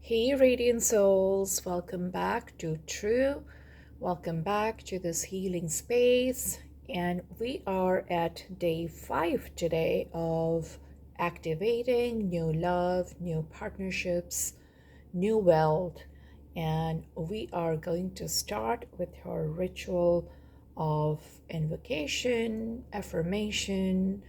Hey, Radiant Souls, welcome back to True. Welcome back to this healing space. And we are at day 5 today of activating new love, new partnerships, new wealth. And we are going to start with our ritual of invocation, affirmation,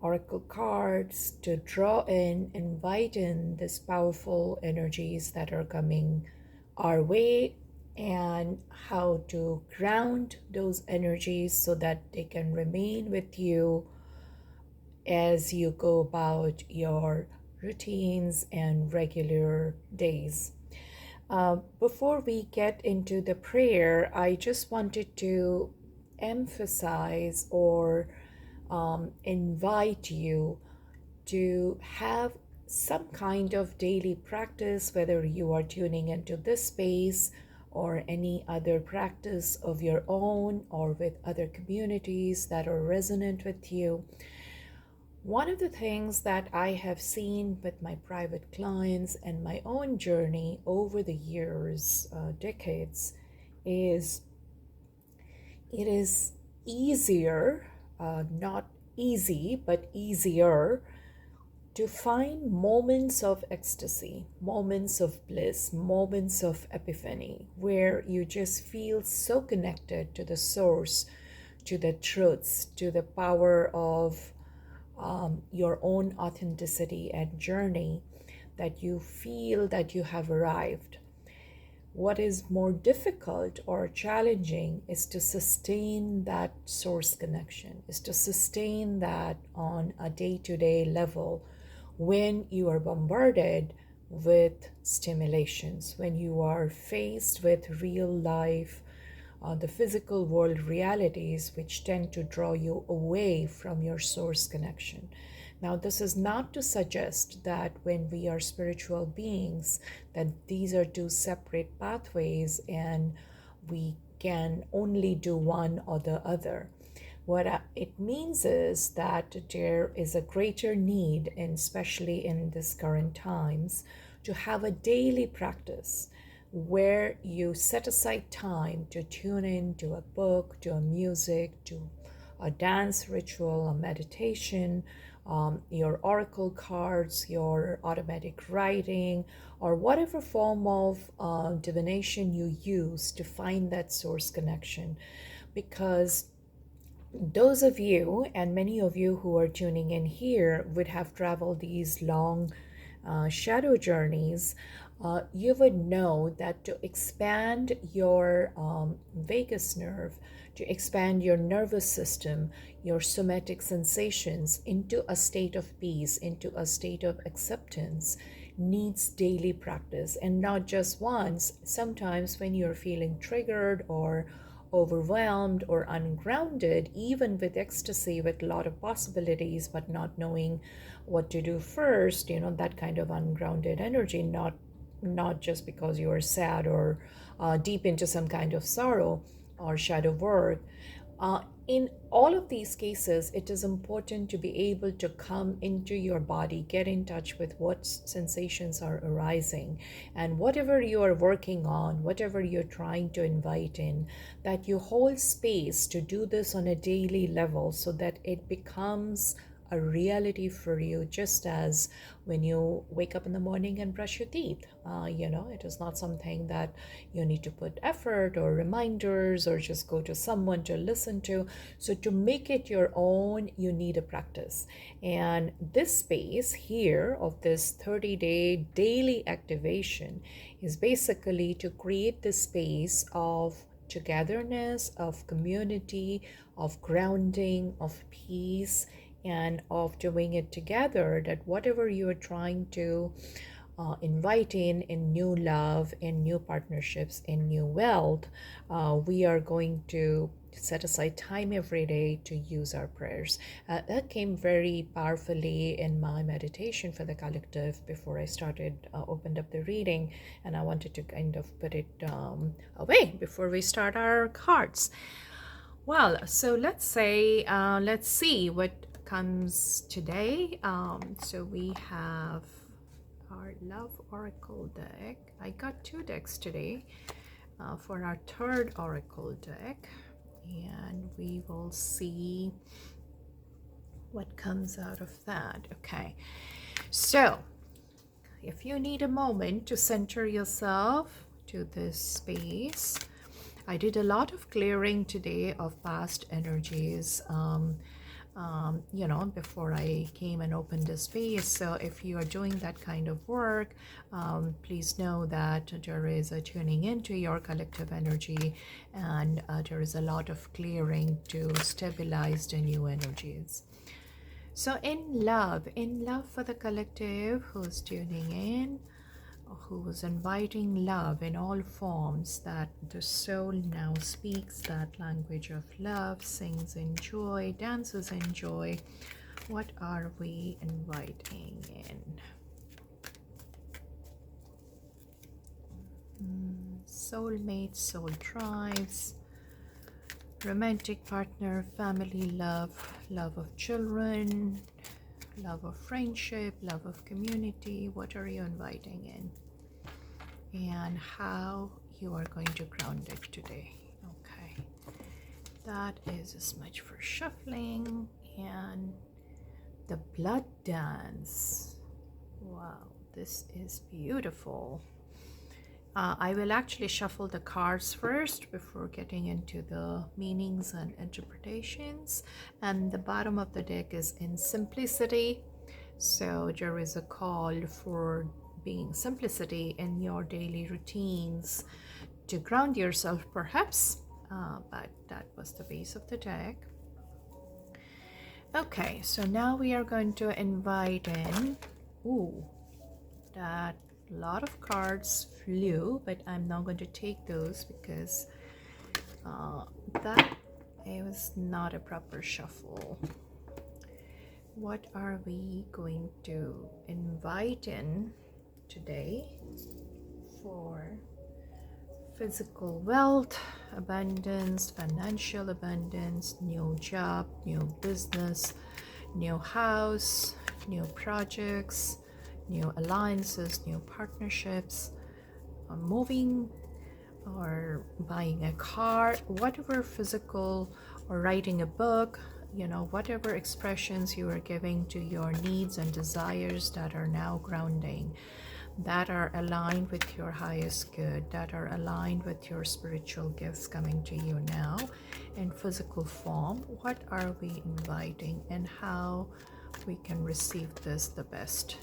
oracle cards to draw in, invite in these powerful energies that are coming our way, and how to ground those energies so that they can remain with you as you go about your routines and regular days. Before we get into the prayer, I just wanted to emphasize or invite you to have some kind of daily practice, whether you are tuning into this space or any other practice of your own or with other communities that are resonant with you. One of the things that I have seen with my private clients and my own journey over the years, decades, is it is easier, not easy, but easier to find moments of ecstasy, moments of bliss, moments of epiphany, where you just feel so connected to the source, to the truths, to the power of your own authenticity and journey, that you feel that you have arrived. What is more difficult or challenging is to sustain that source connection, is to sustain that on a day-to-day level when you are bombarded with stimulations, when you are faced with real life, the physical world realities which tend to draw you away from your source connection. Now, this is not to suggest that when we are spiritual beings, that these are two separate pathways and we can only do one or the other. What it means is that there is a greater need, and especially in this current times, to have a daily practice where you set aside time to tune in to a book, to a music, to a dance ritual, a meditation, your oracle cards, your automatic writing, or whatever form of divination you use to find that source connection. Because those of you, and many of you who are tuning in here, would have traveled these long shadow journeys. You would know that to expand your vagus nerve, to expand your nervous system, your somatic sensations into a state of peace, into a state of acceptance, needs daily practice, and not just once. Sometimes when you're feeling triggered or overwhelmed or ungrounded, even with ecstasy, with a lot of possibilities, but not knowing what to do first, that kind of ungrounded energy, not just because you are sad or deep into some kind of sorrow or shadow work. In all of these cases, it is important to be able to come into your body, get in touch with what sensations are arising, and whatever you are working on, whatever you're trying to invite in, that you hold space to do this on a daily level so that it becomes a reality for you, just as when you wake up in the morning and brush your teeth. It is not something that you need to put effort or reminders or just go to someone to listen to. So to make it your own, you need a practice. And this space here of this 30-day daily activation is basically to create this space of togetherness, of community, of grounding, of peace, and of doing it together, that whatever you are trying to invite in new love, in new partnerships, in new wealth, we are going to set aside time every day to use our prayers. That came very powerfully in my meditation for the collective before I opened up the reading, and I wanted to kind of put it away before we start our cards. Well, so let's see what comes today. So we have our our Love Oracle deck. I got 2 decks today for our 3rd Oracle deck, and we will see what comes out of that. Okay, so if you need a moment to center yourself to this space, I did a lot of clearing today of past energies, before I came and opened the space. So if you are doing that kind of work, please know that there is a tuning into your collective energy, and there is a lot of clearing to stabilize the new energies. So in love for the collective who's tuning in, who's inviting love in all forms, that the soul now speaks that language of love, sings in joy, dances in joy. What are we inviting in? Soulmates, soul tribes, romantic partner, family love, love of children, love of friendship, love of community. What are you inviting in? And how you are going to ground it today. Okay, that is as much for shuffling. And the blood dance. Wow, this is beautiful. I will actually shuffle the cards first before getting into the meanings and interpretations. And the bottom of the deck is in simplicity. So there is a call for being simplicity in your daily routines to ground yourself, perhaps. But that was the base of the deck. Okay, so now we are going to invite in. Ooh, that a lot of cards flew, but I'm not going to take those because that it was not a proper shuffle. What are we going to invite in today for physical wealth, abundance, financial abundance, new job, new business, new house, new projects, new alliances, new partnerships, moving or buying a car, whatever physical, or writing a book, whatever expressions you are giving to your needs and desires that are now grounding, that are aligned with your highest good, that are aligned with your spiritual gifts coming to you now in physical form. What are we inviting, and how we can receive this the best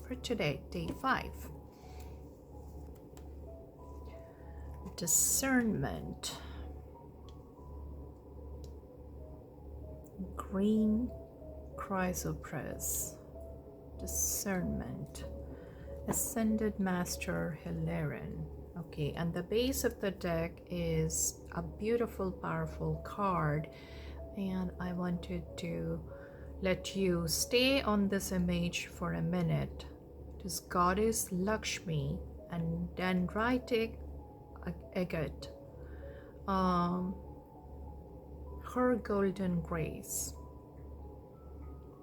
for today, day 5. Discernment. Green chrysoprase. Discernment. Ascended Master Hilarion. Okay, and the base of the deck is a beautiful, powerful card, and I wanted to let you stay on this image for a minute. This goddess Lakshmi, and then right agate, her golden grace,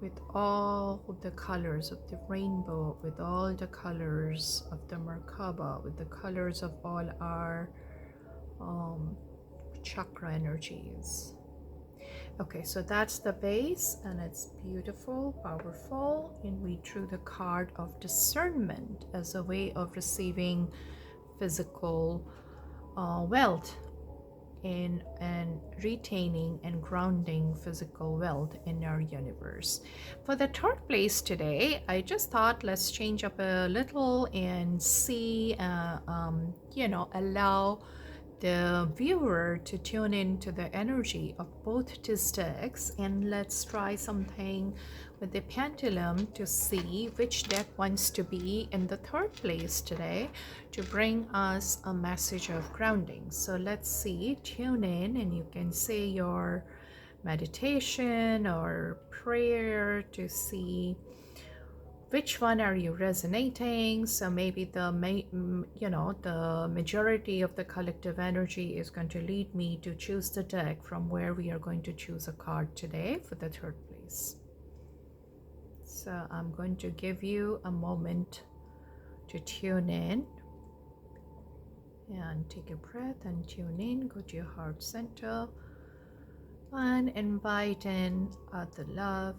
with all the colors of the rainbow, with all the colors of the Merkaba, with the colors of all our chakra energies. Okay, so that's the base, and it's beautiful, powerful, and we drew the card of discernment as a way of receiving physical wealth and retaining and grounding physical wealth in our universe. For the 3rd place today, I just thought let's change up a little and see, allow the viewer to tune into the energy of both these decks, and let's try something with the pendulum to see which deck wants to be in the 3rd place today to bring us a message of grounding. So let's see, tune in, and you can say your meditation or prayer to see which one are you resonating. So maybe the majority of the collective energy is going to lead me to choose the deck from where we are going to choose a card today for the 3rd place. So I'm going to give you a moment to tune in and take a breath and tune in. Go to your heart center and invite in the love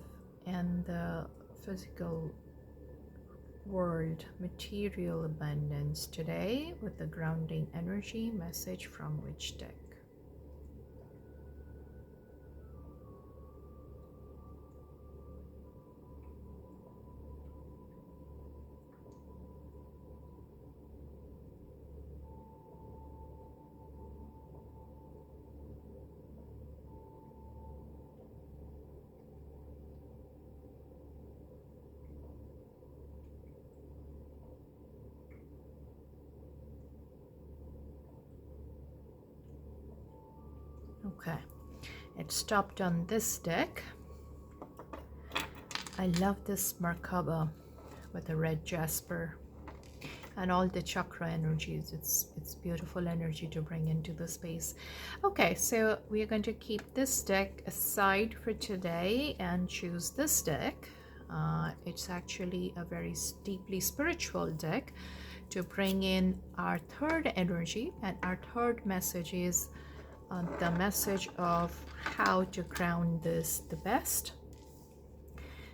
and the physical world material abundance today with the grounding energy message from which deck? Okay, it stopped on this deck. I love this Merkaba with the red jasper and all the chakra energies. It's beautiful energy to bring into the space. Okay, so we are going to keep this deck aside for today and choose this deck. It's actually a very deeply spiritual deck to bring in our third energy, and our third message is the message of how to ground this the best.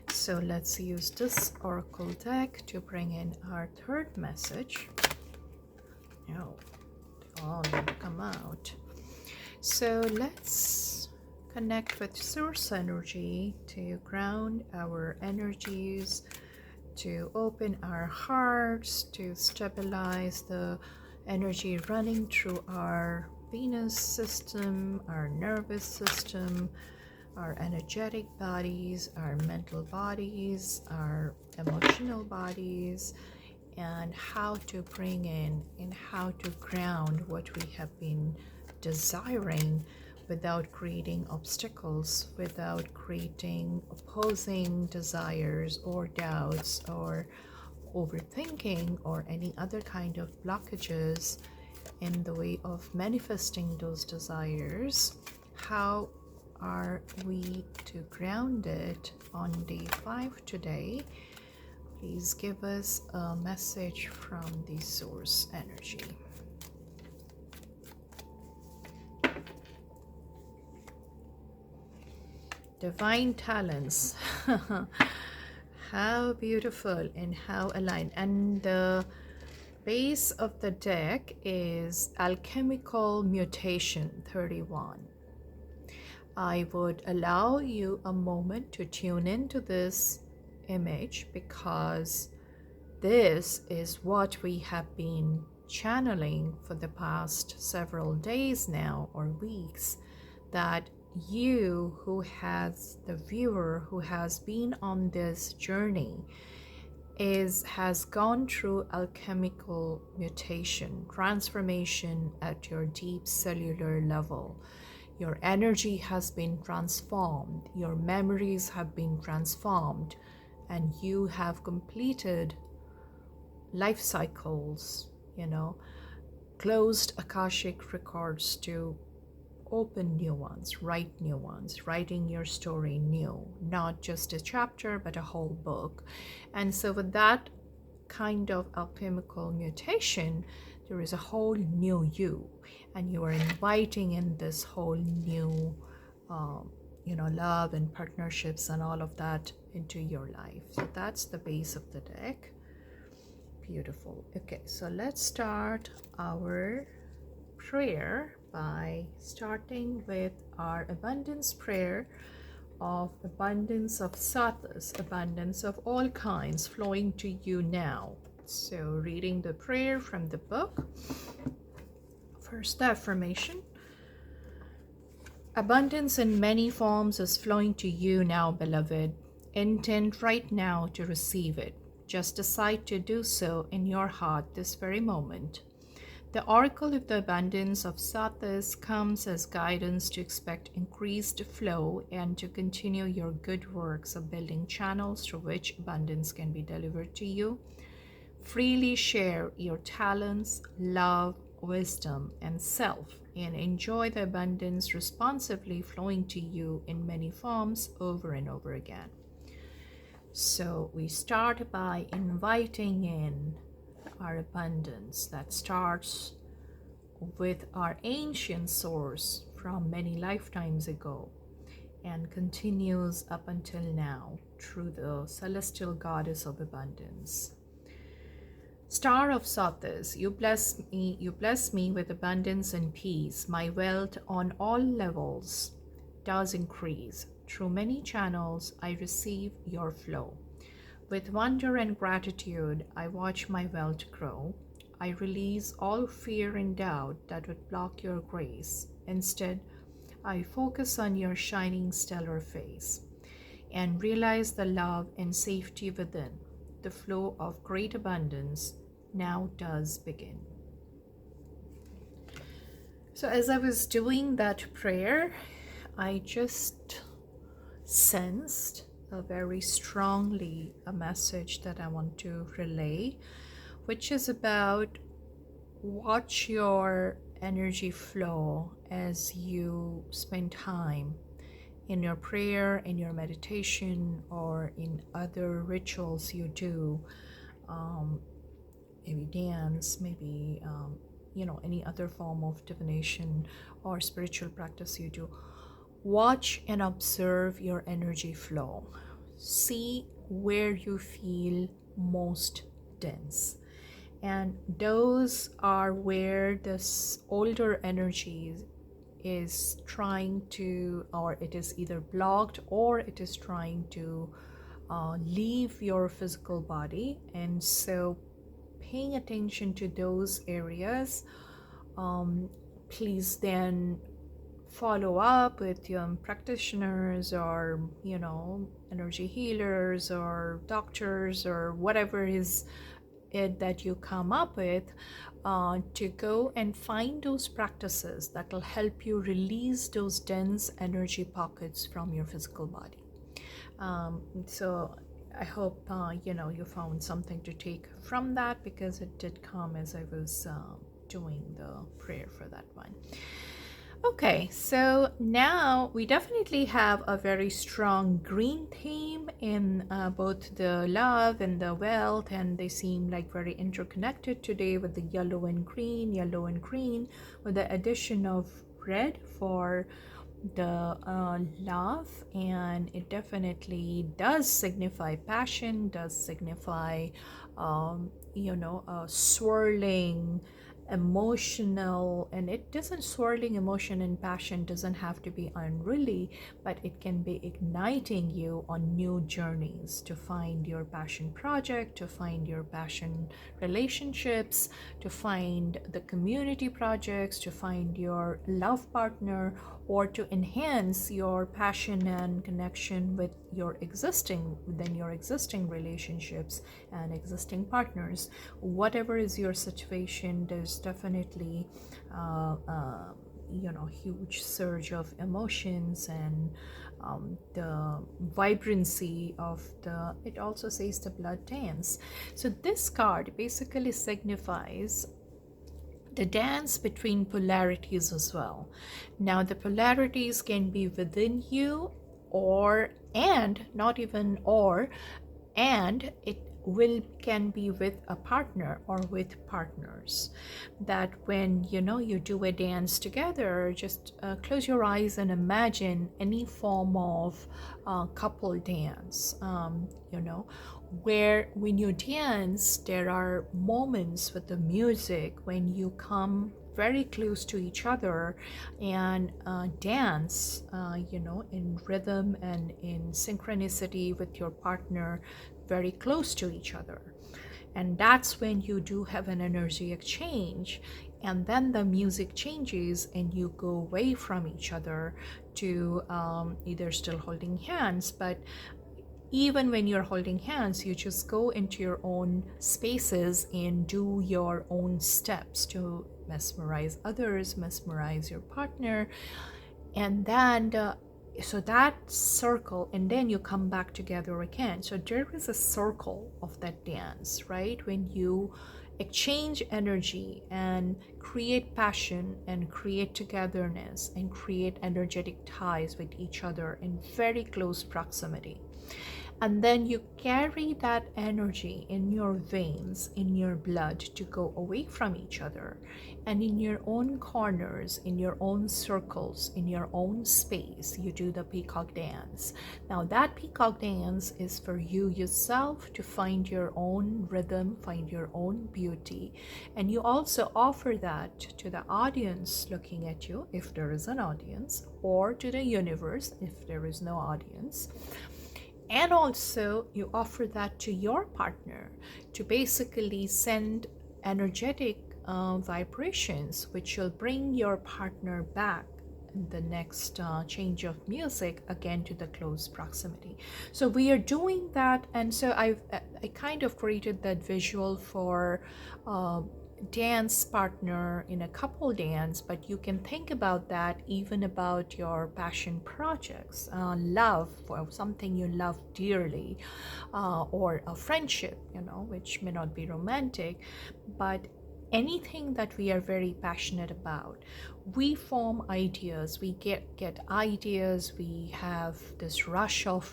So let's use this oracle deck to bring in our third message. Oh, they all need to come out. So let's connect with source energy to ground our energies, to open our hearts, to stabilize the energy running through our Venus system, our nervous system, our energetic bodies, our mental bodies, our emotional bodies, and how to bring in and how to ground what we have been desiring without creating obstacles, without creating opposing desires or doubts or overthinking or any other kind of blockages in the way of manifesting those desires. How are we to ground it on day 5 today? Please give us a message from the source energy. Divine talents. How beautiful and how aligned. And the base of the deck is alchemical mutation 31. I would allow you a moment to tune into this image because this is what we have been channeling for the past several days now or weeks, that you who has the viewer who has been on this journey has gone through alchemical mutation, transformation at your deep cellular level. Your energy has been transformed, your memories have been transformed, and you have completed life cycles, closed Akashic records to open new ones, write new ones, writing your story new, not just a chapter, but a whole book. And so with that kind of alchemical mutation, there is a whole new you, and you are inviting in this whole new, love and partnerships and all of that into your life. So that's the base of the deck. Beautiful. Okay, so let's start our prayer by starting with our abundance prayer of abundance of sattva's, abundance of all kinds flowing to you now. So reading the prayer from the book. First affirmation. Abundance in many forms is flowing to you now, beloved. Intend right now to receive it. Just decide to do so in your heart this very moment. The oracle of the abundance of sattva's comes as guidance to expect increased flow and to continue your good works of building channels through which abundance can be delivered to you. Freely share your talents, love, wisdom, and self, and enjoy the abundance responsively flowing to you in many forms over and over again. So we start by inviting in our abundance that starts with our ancient source from many lifetimes ago and continues up until now through the celestial goddess of abundance. Star of Sothis, you bless me with abundance and peace. My wealth on all levels does increase. Through many channels, I receive your flow. With wonder and gratitude, I watch my wealth grow. I release all fear and doubt that would block your grace. Instead, I focus on your shining stellar face and realize the love and safety within. The flow of great abundance now does begin. So as I was doing that prayer, I just sensed very strongly a message that I want to relay, which is about watch your energy flow as you spend time in your prayer, in your meditation, or in other rituals you do, maybe dance, maybe any other form of divination or spiritual practice you do. Watch and observe your energy flow. See where you feel most dense. And those are where this older energy is trying to, or it is either blocked or it is trying to leave your physical body. And so paying attention to those areas, please then follow up with practitioners or energy healers or doctors or whatever is it that you come up with, to go and find those practices that will help you release those dense energy pockets from your physical body. So I hope you found something to take from that, because it did come as I was doing the prayer for that one. Okay, so now we definitely have a very strong green theme in both the love and the wealth, and they seem like very interconnected today with the yellow and green, with the addition of red for the love. And it definitely does signify passion, does signify a swirling emotional, and it doesn't, swirling emotion and passion doesn't have to be unruly, but it can be igniting you on new journeys to find your passion project, to find your passion relationships, to find the community projects, to find your love partner, or to enhance your passion and connection with your existing relationships and existing partners. Whatever is your situation, there's definitely huge surge of emotions and the vibrancy of it also says the blood dance. So this card basically signifies the dance between polarities as well. Now the polarities can be within you, and it can be with a partner or with partners. That when you do a dance together, just close your eyes and imagine any form of couple dance, where when you dance, there are moments with the music when you come very close to each other and dance, in rhythm and in synchronicity with your partner, very close to each other. And that's when you do have an energy exchange, and then the music changes and you go away from each other to either still holding hands, but even when you're holding hands, you just go into your own spaces and do your own steps to mesmerize others, mesmerize your partner, and then so that circle, and then you come back together again. So there is a circle of that dance, right? When you exchange energy and create passion and create togetherness and create energetic ties with each other in very close proximity. And then you carry that energy in your veins, in your blood, to go away from each other. And in your own corners, in your own circles, in your own space, you do the peacock dance. Now, that peacock dance is for you yourself to find your own rhythm, find your own beauty. And you also offer that to the audience looking at you, if there is an audience, or to the universe, if there is no audience. And also, you offer that to your partner to basically send energetic vibrations, which will bring your partner back in the next change of music again to the close proximity. So we are doing that, and so I kind of created that visual for dance partner in a couple dance, but you can think about that even about your passion projects, love for something you love dearly, or a friendship, which may not be romantic, but anything that we are very passionate about. We form ideas, we get ideas, we have this rush of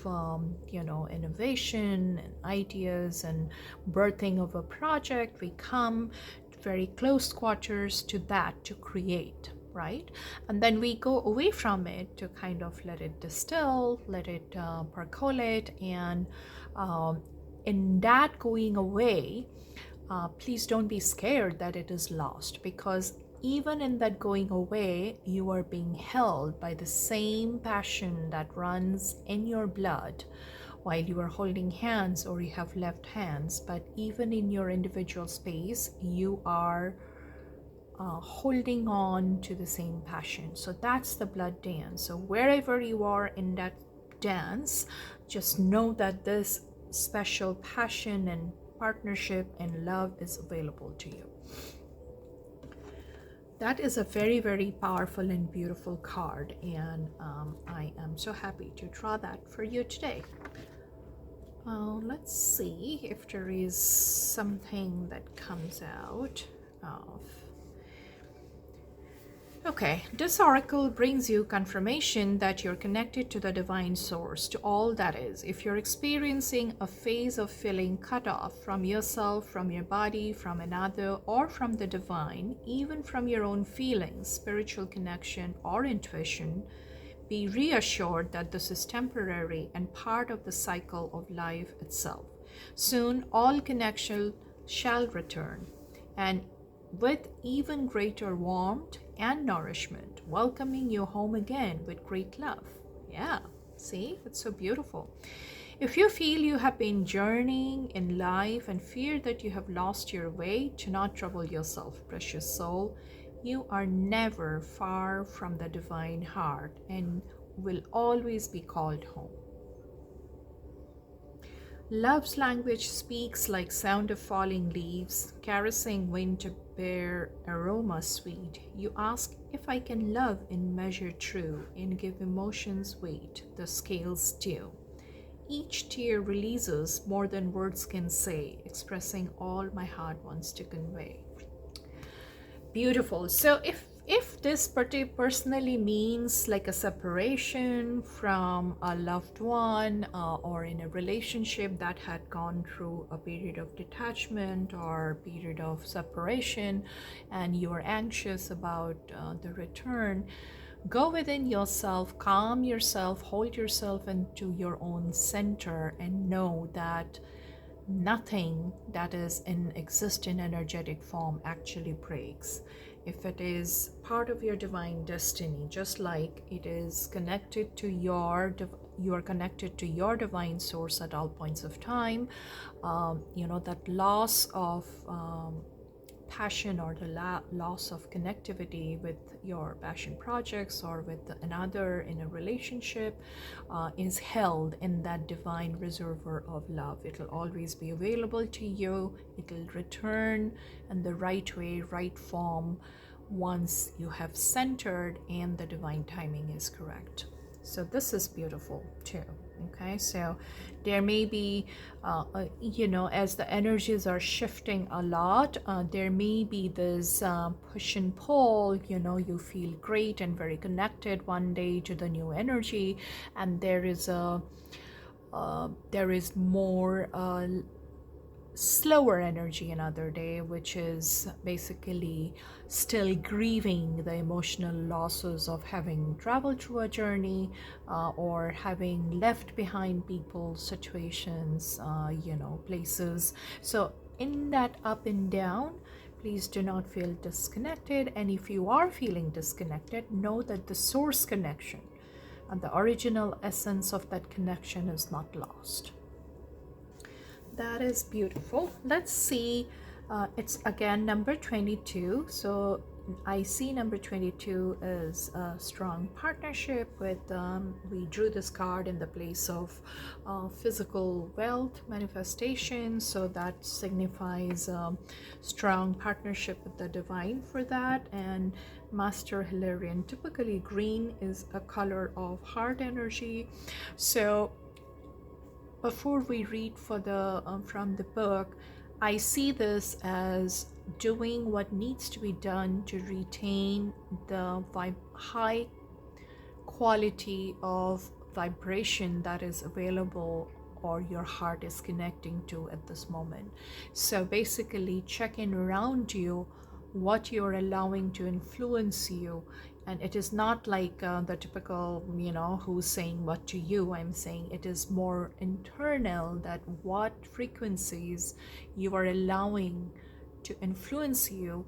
innovation and ideas and birthing of a project. We come very close quarters to that to create, right? And then we go away from it to kind of let it distill, let it percolate, and in that going away, please don't be scared that it is lost, because even in that going away, you are being held by the same passion that runs in your blood while you are holding hands or you have left hands. But even in your individual space, you are holding on to the same passion. So that's the blood dance. So wherever you are in that dance, just know that this special passion and partnership and love is available to you. That is a very, very powerful and beautiful card, and I am so happy to draw that for you today. Let's see if there is something that comes out of... Okay, this oracle brings you confirmation that you're connected to the divine source, to all that is. If you're experiencing a phase of feeling cut off from yourself, from your body, from another, or from the divine, even from your own feelings, spiritual connection, or intuition, be reassured that this is temporary and part of the cycle of life itself. Soon, all connection shall return, and with even greater warmth and nourishment, welcoming you home again with great love. Yeah, see, it's so beautiful. If you feel you have been journeying in life and fear that you have lost your way, do not trouble yourself, precious soul. You are never far from the divine heart and will always be called home. Love's language speaks like sound of falling leaves, caressing wind to bear aroma sweet. You ask if I can love in measure true and give emotions weight, the scales due. Each tear releases more than words can say, expressing all my heart wants to convey. Beautiful. So if this personally means like a separation from a loved one, or in a relationship that had gone through a period of detachment or period of separation, and you are anxious about the return, go within yourself, calm yourself, hold yourself into your own center, and know that nothing that is exist in energetic form actually breaks. If it is part of your divine destiny, just like it is connected to you are connected to your divine source at all points of time, that loss of passion or the loss of connectivity with your passion projects or with another in a relationship is held in that divine reservoir of love. It will always be available to you. It will return in the right way, right form, once you have centered and the divine timing is correct. So this is beautiful too. Okay, so there may be, as the energies are shifting a lot, there may be this push and pull. You feel great and very connected one day to the new energy, and there is a There is more slower energy another day, which is basically still grieving the emotional losses of having traveled through a journey, or having left behind people, situations, places. So in that up and down, please do not feel disconnected. And if you are feeling disconnected, know that the source connection and the original essence of that connection is not lost. That is beautiful. Let's see. It's again number 22. So I see number 22 as a strong partnership with, we drew this card in the place of physical wealth manifestation. So that signifies strong partnership with the divine for that. And Master Hilarion. Typically green is a color of heart energy. So before we read for the from the book, I see this as doing what needs to be done to retain the high quality of vibration that is available or your heart is connecting to at this moment. So basically check in around you what you're allowing to influence you. And it is not like the typical, who's saying what to you. I'm saying it is more internal, that what frequencies you are allowing to influence you.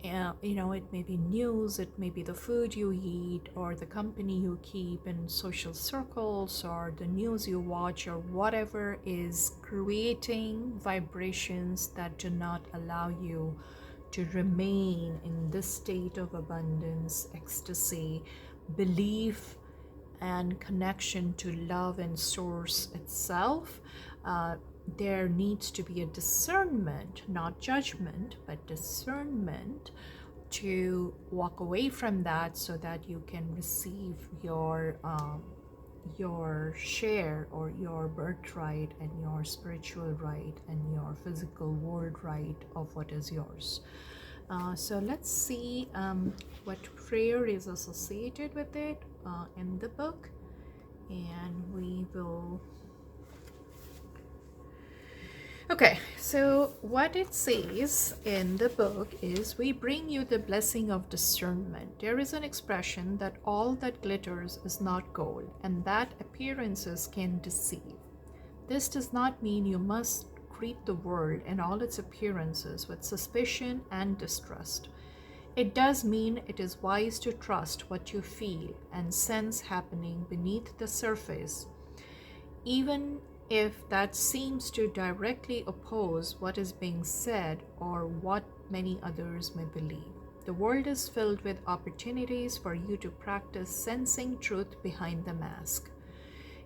It may be news, it may be the food you eat, or the company you keep in social circles, or the news you watch, or whatever is creating vibrations that do not allow you to remain in this state of abundance, ecstasy, belief, and connection to love and source itself. There needs to be a discernment, not judgment, but discernment, to walk away from that so that you can receive your share, or your birthright, and your spiritual right, and your physical world right of what is yours. So let's see what prayer is associated with it in the book, and we will. Okay, so what it says in the book is, we bring you the blessing of discernment. There is an expression that all that glitters is not gold, and that appearances can deceive. This does not mean you must greet the world and all its appearances with suspicion and distrust. It does mean it is wise to trust what you feel and sense happening beneath the surface, even if that seems to directly oppose what is being said or what many others may believe. The world is filled with opportunities for you to practice sensing truth behind the mask.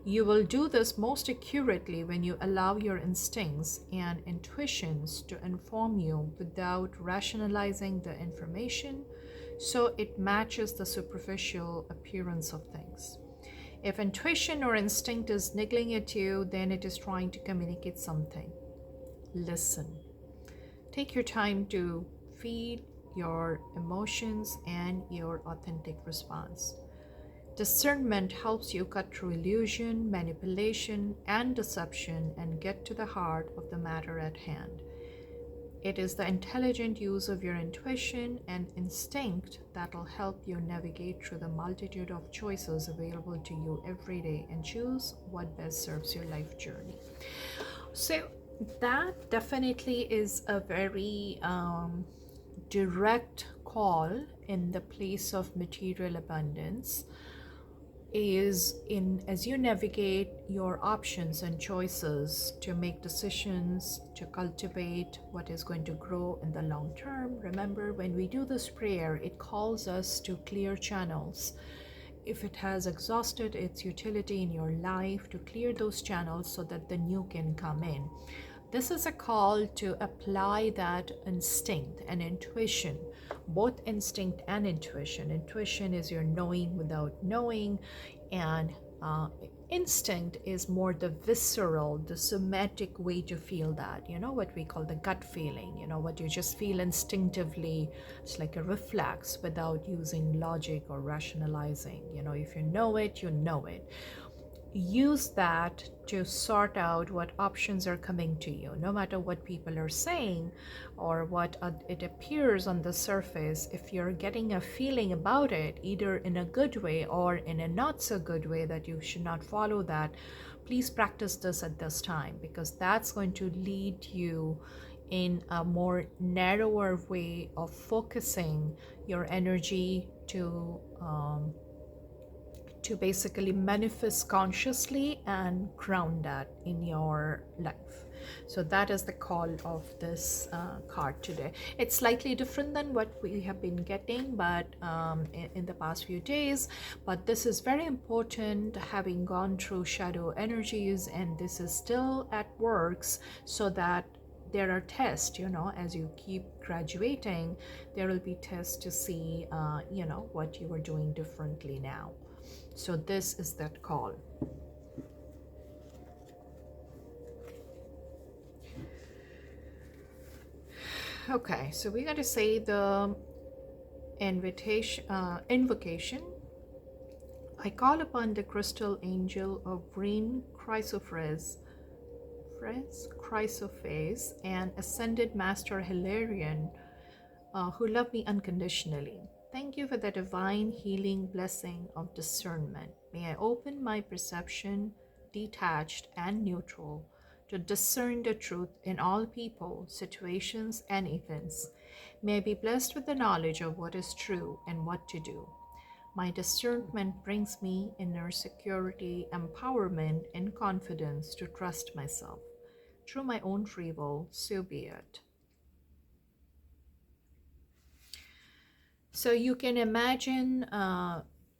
You will do this most accurately when you allow your instincts and intuitions to inform you without rationalizing the information, so it matches the superficial appearance of things. If intuition or instinct is niggling at you, then it is trying to communicate something. Listen. Take your time to feel your emotions and your authentic response. Discernment helps you cut through illusion, manipulation, and deception and get to the heart of the matter at hand. It is the intelligent use of your intuition and instinct that will help you navigate through the multitude of choices available to you every day and choose what best serves your life journey. So that definitely is a very direct call in the place of material abundance, is in as you navigate your options and choices to make decisions to cultivate what is going to grow in the long term. Remember, when we do this prayer, it calls us to clear channels. If it has exhausted its utility in your life, to clear those channels so that the new can come in. This is a call to apply that instinct and intuition, both instinct and intuition. Intuition is your knowing without knowing, and instinct is more the visceral, the somatic way to feel that, what we call the gut feeling, what you just feel instinctively. It's like a reflex without using logic or rationalizing. If you know it, you know it. use that to sort out what options are coming to you, no matter what people are saying or what it appears on the surface. If you're getting a feeling about it, either in a good way or in a not so good way, that you should not follow that, please practice this at this time, because that's going to lead you in a more narrower way of focusing your energy to basically manifest consciously and ground that in your life. So that is the call of this card today. It's slightly different than what we have been getting, but in the past few days. But this is very important, having gone through shadow energies, and this is still at works, so that there are tests, as you keep graduating, there will be tests to see, what you are doing differently now. So this is that call. Okay, so we're going to say the invocation. I call upon the crystal angel of green chrysoprase and ascended Master Hilarion, who love me unconditionally. Thank you for the divine healing blessing of discernment. May I open my perception, detached and neutral, to discern the truth in all people, situations, and events. May I be blessed with the knowledge of what is true and what to do. My discernment brings me inner security, empowerment, and confidence to trust myself. Through my own free will, so be it. So you can imagine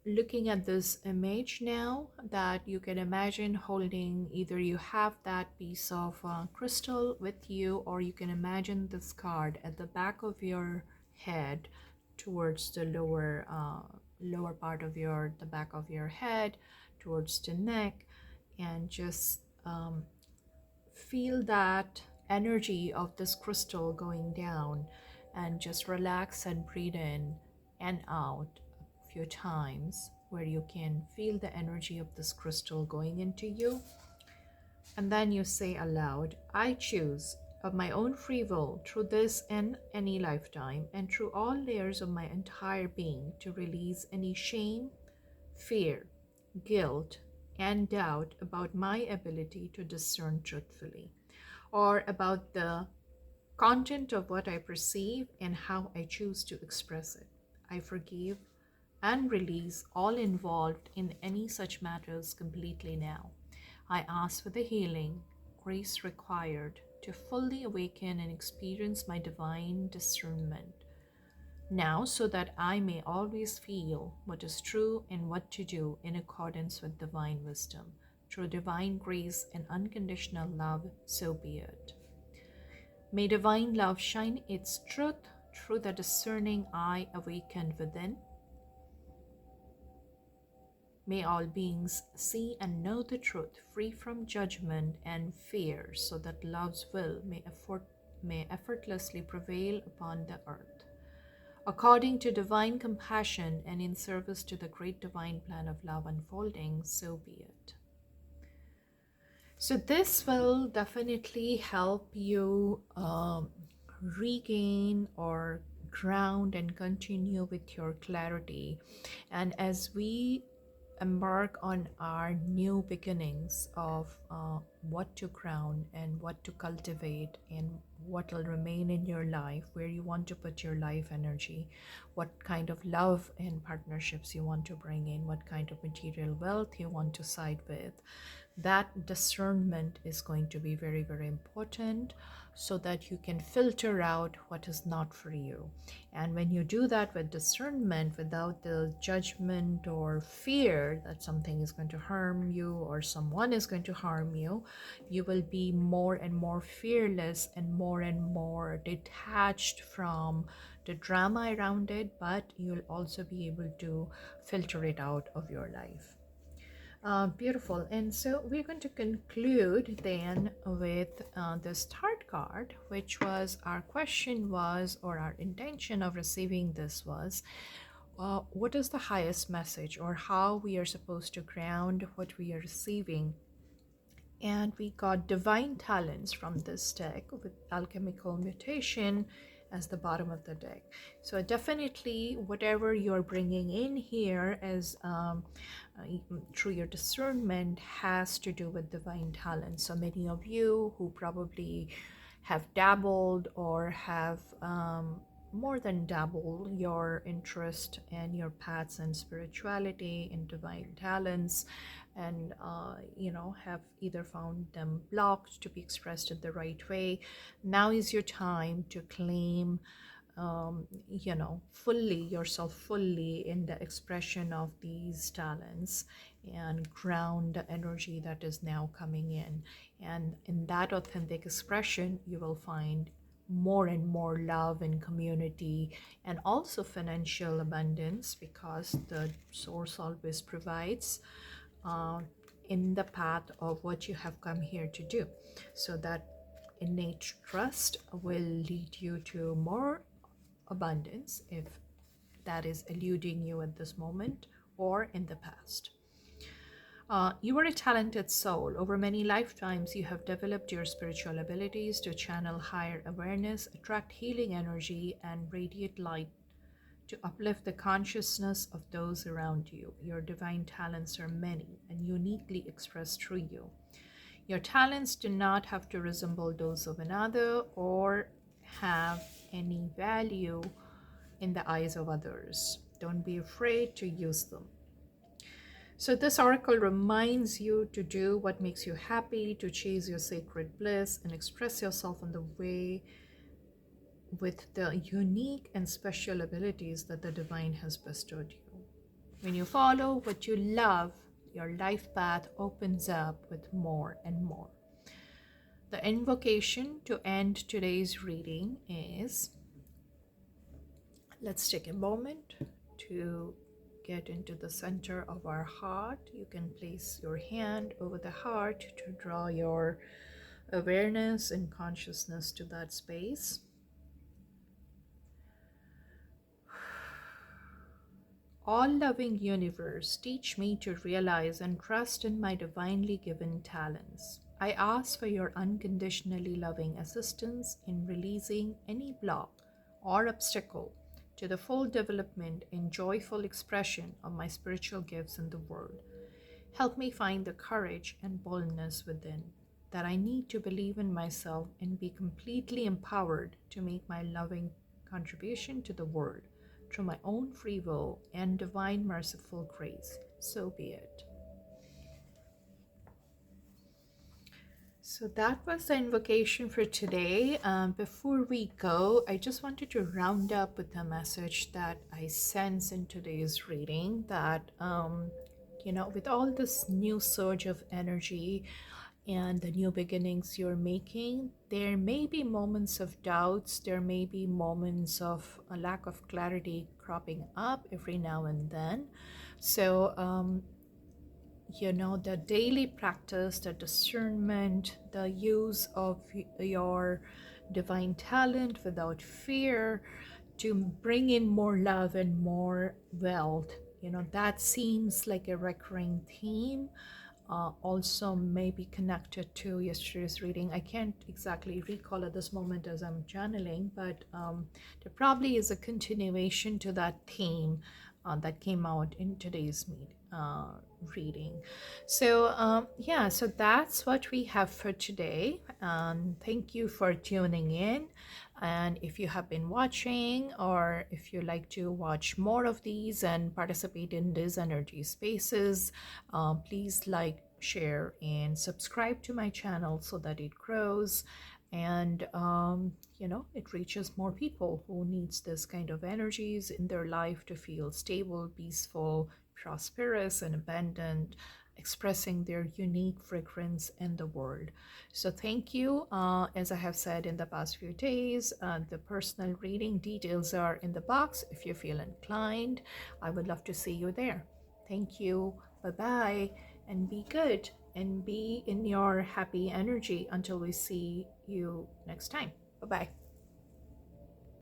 looking at this image now, that you can imagine holding, either you have that piece of crystal with you, or you can imagine this card at the back of your head, towards the lower part of the back of your head, towards the neck, and just feel that energy of this crystal going down, and just relax and breathe in and out a few times, where you can feel the energy of this crystal going into you. And then you say aloud, I choose of my own free will, through this and any lifetime, and through all layers of my entire being, to release any shame, fear, guilt, and doubt about my ability to discern truthfully, or about the content of what I perceive and how I choose to express it. I forgive and release all involved in any such matters completely now. I ask for the healing, grace required to fully awaken and experience my divine discernment now, so that I may always feel what is true and what to do in accordance with divine wisdom. Through divine grace and unconditional love, so be it. May divine love shine its truth through the discerning eye awakened within. May all beings see and know the truth, free from judgment and fear, so that love's will may effortlessly prevail upon the earth. According to divine compassion and in service to the great divine plan of love unfolding, so be it. So this will definitely help you regain or ground and continue with your clarity. And as we embark on our new beginnings of what to ground and what to cultivate, and what will remain in your life, where you want to put your life energy, what kind of love and partnerships you want to bring in, what kind of material wealth you want to side with, that discernment is going to be very, very important, so that you can filter out what is not for you. And when you do that with discernment, without the judgment or fear that something is going to harm you or someone is going to harm you, you will be more and more fearless and more detached from the drama around it, but you'll also be able to filter it out of your life. Beautiful. And so we're going to conclude then with this third card, which was our question was, or our intention of receiving this was, what is the highest message, or how we are supposed to ground what we are receiving. And we got divine talents from this deck with alchemical mutation as the bottom of the deck. So definitely whatever you're bringing in here as through your discernment has to do with divine talents. So many of you who probably have dabbled or have more than double your interest and your paths in spirituality and divine talents, and have either found them blocked to be expressed in the right way. Now is your time to claim fully yourself, fully in the expression of these talents, and ground the energy that is now coming in. And in that authentic expression, you will find more and more love and community, and also financial abundance, because the source always provides uh, in the path of what you have come here to do. So that innate trust will lead you to more abundance, if that is eluding you at this moment or in the past. You are a talented soul. Over many lifetimes, you have developed your spiritual abilities to channel higher awareness, attract healing energy, and radiate light to uplift the consciousness of those around you. Your divine talents are many and uniquely expressed through you. Your talents do not have to resemble those of another or have any value in the eyes of others. Don't be afraid to use them. So this oracle reminds you to do what makes you happy, to chase your sacred bliss, and express yourself in the way with the unique and special abilities that the divine has bestowed you. When you follow what you love, your life path opens up with more and more. The invocation to end today's reading is, let's take a moment to get into the center of our heart. You can place your hand over the heart to draw your awareness and consciousness to that space. All-loving universe, teach me to realize and trust in my divinely given talents. I ask for your unconditionally loving assistance in releasing any block or obstacle to the full development and joyful expression of my spiritual gifts in the world. Help me find the courage and boldness within that I need to believe in myself and be completely empowered to make my loving contribution to the world through my own free will and divine merciful grace. So be it. So that was the invocation for today. Before we go, I just wanted to round up with a message that I sense in today's reading, that with all this new surge of energy and the new beginnings you're making, there may be moments of doubts, there may be moments of a lack of clarity cropping up every now and then. So the daily practice, the discernment, the use of your divine talent without fear to bring in more love and more wealth, that seems like a recurring theme. Also may be connected to yesterday's reading. I can't exactly recall at this moment as I'm channeling, but there probably is a continuation to that theme that came out in today's reading. So so that's what we have for today. Thank you for tuning in. And if you have been watching, or if you like to watch more of these and participate in these energy spaces, please like, share, and subscribe to my channel so that it grows and it reaches more people who needs this kind of energies in their life to feel stable, peaceful, prosperous, and abundant, expressing their unique fragrance in the world. So thank you. As I have said in the past few days, the personal reading details are in the box if you feel inclined. I would love to see you there. Thank you. Bye-bye. And be good and be in your happy energy until we see you next time. Bye-bye.